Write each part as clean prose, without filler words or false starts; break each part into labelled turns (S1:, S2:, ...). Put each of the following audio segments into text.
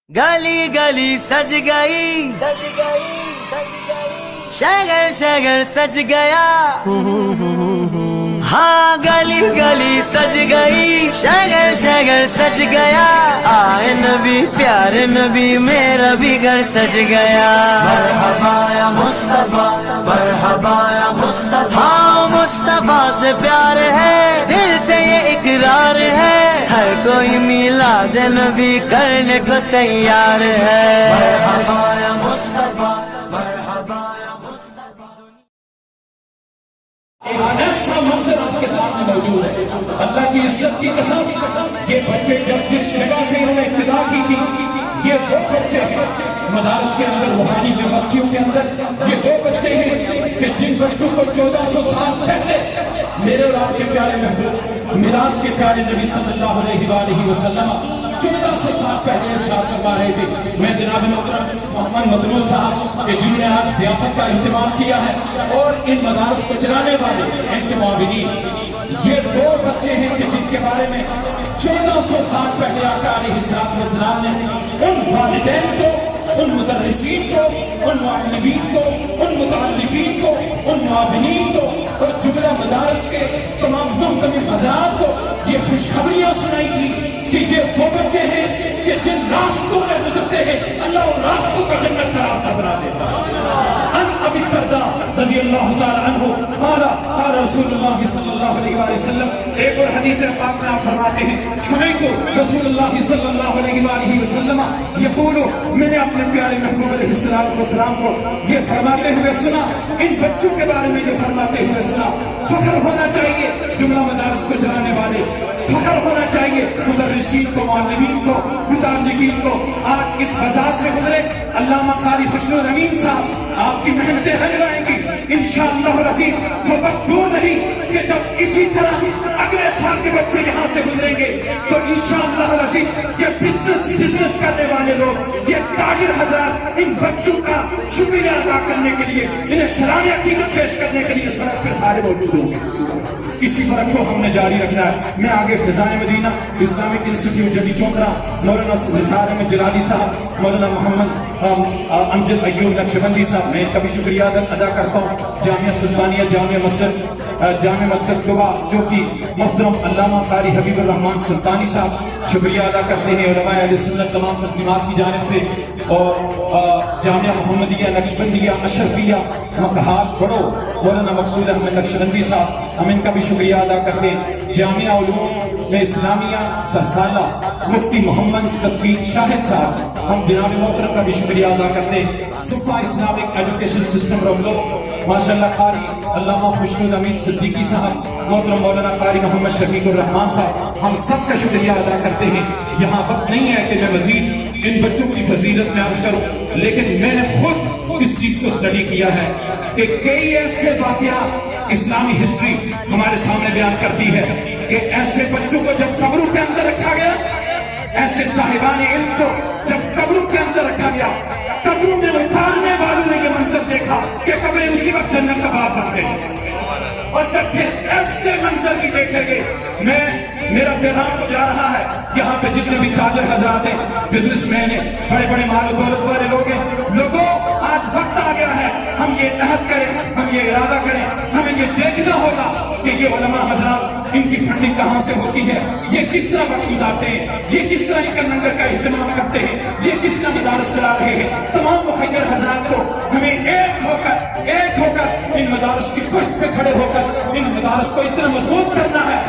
S1: گلی گلی سج گئی شہر شہر سج گیا ہاں گلی گلی سج گئی شہر شہر سج گیا آئے نبی پیارے نبی میرا بھی گھر سج گیا مرحبا یا مصطفیٰ مرحبا یا مصطفیٰ ہاں مصطفیٰ سے پیار ہے دل سے یہ اقرار ہے ہر کوئی میلاد نبی کرنے کو تیار ہے مرحبا یا مصطفیٰ مرحبا یا مصطفیٰ
S2: ایک ایسا منظر آپ کے سامنے موجود ہے اللہ کی عزت کی قسم یہ بچے جب جس جگہ سے انہوں نے ابتدا کی تھی یہ وہ بچے ہیں مدارس کے اندر روحانی یونیورسٹیوں کے اندر یہ وہ بچے ہیں کہ جن بچوں کو 1400 سال پہلے میرے اور آپ کے پیارے محبوب میلاد کے پیارے نبی صلی اللہ علیہ وآلہ وسلم 1400 سال پہلے ارشاد فرما رہے تھے میں جناب محترم محمد مطلوع صاحب کہ جنہوں نے آج ضیافت کا اہتمام کیا ہے اور ان مدارس کو چلانے والے ان کے معاونین یہ وہ بچے ہیں کہ جن کے بارے میں 1400 سال پہلے آقا علیہ السلام نے ان والدین کو ان مدرسین کو ان معلمین کو ان متعلقین کو ان معاونین کو اور جملہ مدارس کے تمام محترم حضرات کو یہ خوشخبریاں سنائی تھی کہ یہ وہ بچے ہیں کہ جن راستوں میں گزرتے ہیں اللہ ان راستوں کا جنت کا راستہ بنا دیتا ہے ان ابی الدرداء رضی اللہ تعالی عنہ قال رسول اللہ صلی اللہ علیہ وآلہ وسلم ایک اور حدیث پاک میں آپ فرماتے ہیں سمعت رسول اللہ صلی اللہ علیہ وآلہ وسلم یقول میں نے اپنے پیارے محبوب علیہ السلام کو یہ فرماتے ہوئے سنا ان بچوں کے بارے میں یہ فرماتے ہوئے سنا فخر ہونا چاہیے جملہ مدارس کو چلانے والے فخر ہونا چاہیے مدرسین کو معلمین کو متعلقین کو آج اس بازار سے گزرے علامہ قاری خوشنود الامین صاحب آپ کی محنتیں رنگ لائیں گی انشاءاللہ العزیز وہ وقت دور نہیں کہ جب اسی طرح اگلے سال کے بچے یہاں سے گزریں گے تو انشاءاللہ العزیز یہ بزنس کرنے والے لوگ یہ تاجر حضرات ان بچوں کا شکریہ ادا کرنے کے لیے انہیں سلام عقیدت پیش کرنے کے لیے سڑک پہ سارے موجود ہوں گے اسی فرق کو ہم نے جاری رکھنا ہے میں آگے فضائے مدینہ اسلامک انسٹیٹیوٹ جدی چوندرا مولانا نثار احمد جلالی صاحب مولانا محمد امجد ایوب نقشبندی صاحب میں کبھی شکریہ ادا کرتا ہوں جامعہ سلطانیہ جامع مسجد قباء جو کہ محترم علامہ قاری حبیب الرحمن سلطانی صاحب شکریہ ادا کرتے ہیں علماء اہل سنت تمام تنظیمات کی جانب سے اور جامعہ محمدیہ نقشبندیہ اشرفیہ مقہات بڑو مولانا مقصود احمد نقشبندی صاحب ہم ان کا بھی شکریہ ادا کرتے ہیں جامعہ علوم میں اسلامیہ سہسالہ مفتی محمد تصویر شاہد صاحب ہم جناب محترم کا بھی شکریہ ادا کرتے ہیں صفا اسلامک ایجوکیشن سسٹم روملو ماشاءاللہ قاری علامہ خوشنود امین صدیقی صاحب محترم مولانا قاری محمد شفیق الرحمان صاحب ہم سب کا شکریہ ادا کرتے ہیں یہاں وقت نہیں ہے کہ میں مزید ان بچوں کی فضیلت میں عرض کروں لیکن میں نے خود اس چیز کو اسٹڈی کیا ہے کہ کئی ایسے واقعات اسلامی ہسٹری ہمارے سامنے بیان کرتی ہے کہ ایسے بچوں کو جب قبروں کے اندر رکھا گیا ایسے صاحبان علم کو جب قبروں کے اندر رکھا گیا قبروں میں اتارنے والوں نے یہ منظر دیکھا کہ قبریں اسی وقت جنت کا باب بن گئی اور جب پھر ایسے منظر بھی دیکھیں گے میرا پیغام تو جا رہا ہے یہاں پہ جتنے بھی تاجر حضرات ہیں بزنس مین ہیں بڑے بڑے مال و دولت والے لوگ ہیں لوگوں آج وقت آ گیا ہے ہم یہ عہد کریں ہم یہ ارادہ کریں ہمیں یہ دیکھنا ہوگا کہ یہ علماء حضرات ان کی فنڈنگ کہاں سے ہوتی ہے یہ کس طرح وقت گزارتے ہیں یہ کس طرح ان کا لنگر کا اہتمام کرتے ہیں یہ کس طرح مدارس چلا رہے ہیں تمام مخیر حضرات کو ہمیں ایک ہو کر ان مدارس کی پشت پہ کھڑے ہو کر ان مدارس کو اتنا مضبوط کرنا ہے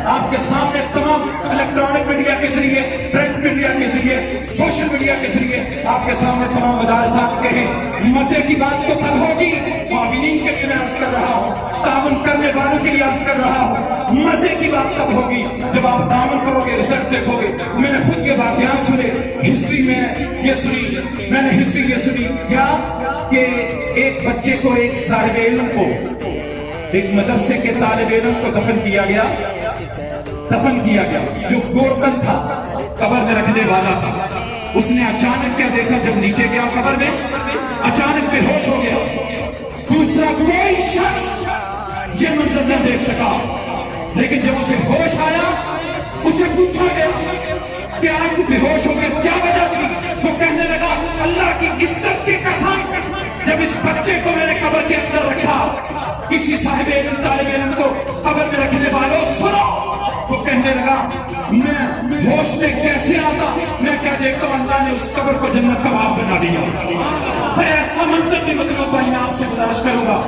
S2: آپ کے سامنے تمام الیکٹرانک میڈیا کے ذریعے پرنٹ میڈیا کے ذریعے سوشل میڈیا کے ذریعے آپ کے سامنے تمام مدارس آ چکے ہیں مزے کی بات تو تب ہوگی معاونین کے لیے میں عرض کر رہا ہوں تعاون کرنے والوں کے لیے عرض کر رہا ہوں مزے کی بات تب ہوگی جب آپ تعاون کرو گے ریسرچ دیکھو گے میں نے خود یہ واقعات سنے ہسٹری میں یہ سنی میں نے ہسٹری یہ سنی کیا کہ ایک بچے کو ایک صاحب علم کو ایک مدرسے کے طالب علم کو دفن کیا گیا جو گورکن تھا قبر میں رکھنے والا تھا اس نے اچانک کیا دیکھا جب نیچے گیا قبر میں اچانک بے ہوش ہو گیا دوسرا کوئی شخص یہ منظر نہ دیکھ سکا لیکن جب اسے ہوش آیا اسے پوچھا گیا کہ آج تو بے ہوش ہو کے کیا وجہ تھی؟ وہ کہنے لگا اللہ کی عزت کی قسم جب اس بچے کو میں نے قبر کے اندر رکھا، کسی صاحب علم طالب علم کو قبر میں رکھنے والوں سنو، وہ کہنے لگا میں ہوش میں کیسے آتا، میں کیا دیکھتا ہوں اللہ نے اس قبر کو جنت کا باغ بنا دیا۔ ایسا منظر بھی مطلوب بھائی میں آپ سے گزارش کروں گا،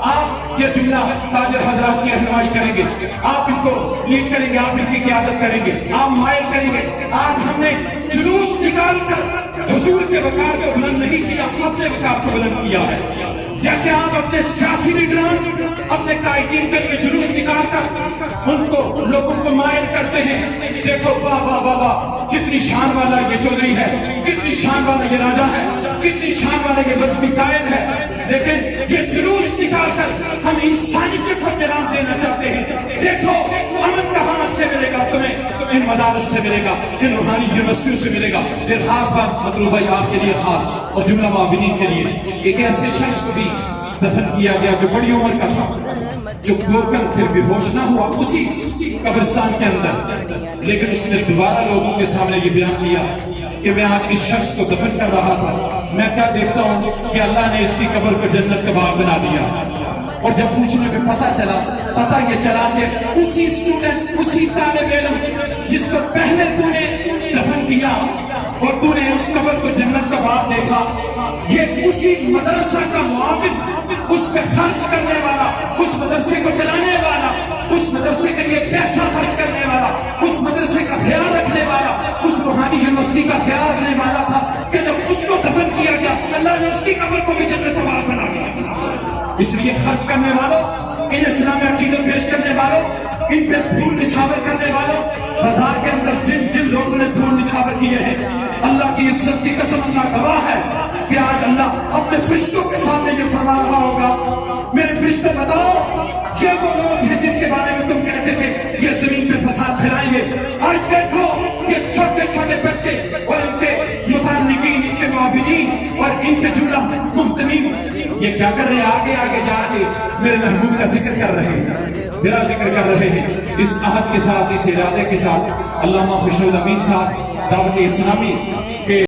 S2: آپ یہ جملہ تاجر حضرات کی رہنمائی کریں گے، آپ ان کو لیڈ کریں گے، آپ ان کی قیادت کریں گے، آپ مائل کریں گے۔ آج ہم نے جلوس نکال کر حضور کے وقار کو بلند نہیں کیا، اپنے وقار کو بلند کیا ہے۔ جیسے آپ اپنے سیاسی لیڈران اپنے قائدین کے لیے جلوس نکال کر ان کو لوگوں کو مائل کرتے ہیں، دیکھو واہ واہ واہ واہ کتنی شان والا یہ چودھری ہے، کتنی شان والا یہ راجا ہے، کتنی شان والا یہ بزمی قائد ہے، لیکن یہ جلوس نکال کر ہم انسانیت کو پیغام دینا چاہتے ہیں۔ دیکھو امن کہاں سے ملے گا تمہیں؟ ان مدارس سے ملے گا، ان روحانی یونیورسٹیوں سے ملے گا۔ پھر خاص بات مطلوب بھائی آپ کے لیے خاص اور جملہ معاونین کے لیے، ایک ایسے شخص کو بھی دفن کیا گیا جو بڑی عمر کا تھا، جو گورکن پھر بھی ہوش نہ ہوا اسی قبرستان کے اندر، لیکن اس نے دوبارہ لوگوں کے سامنے یہ بیان کیا کہ میں آج اس شخص کو دفن کر رہا تھا، میں کیا دیکھتا ہوں کہ اللہ نے اس کی قبر کو جنت کا باغ بنا دیا۔ اور جب پوچھنے کو پتہ یہ چلا کہ اسی اسٹوڈنٹ، اسی طالب علم جس کو پہلے تو نے دفن کیا اور تو نے اس قبر کو جنت کا باغ دیکھا، یہ اسی مدرسہ کا معاون، اس پہ خرچ کرنے والا، اس مدرسے کو چلانے والا، اس مدرسے کے لیے پیسہ خرچ کرنے والا، اس مدرسے کا خیال رکھنے والا، اس روحانی یونیورسٹی کا خیال رکھنے والا تھا کہ جب اس کو دفن کیا گیا اللہ نے اس کی قبر کو بھی جنت کا باغ بنا دیا۔ اس لیے خرچ کرنے والوں، ان اسلامی عقیدت پیش کرنے والوں، ان پہ پھول نچھاور کرنے والوں، بازار کے اندر جن لوگوں نے پھول نچھاور کیے ہیں، اللہ کی عزت کی قسم اللہ گواہ ہے کہ آج اللہ اپنے فرشتوں کے سامنے یہ فرما رہا ہوگا، میرے فرشتے بتاؤ یہ وہ لوگ ہیں جن کے بارے میں تم کہتے تھے یہ زمین پہ فساد پھیلائیں گے، آج دیکھو یہ چھوٹے چھوٹے بچے اور ان کے متعلقین، ان کے معاونین اور ان کے جملہ محتمین یہ کیا کر رہے ہیں؟ آگے آگے جا کے میرے محبوب کا ذکر کر رہے ہیں، میرا ذکر کر رہے ہیں۔ اس عہد کے ساتھ، اس ارادے کے ساتھ علامہ خوشرو امین صاحب دعوت اسلامی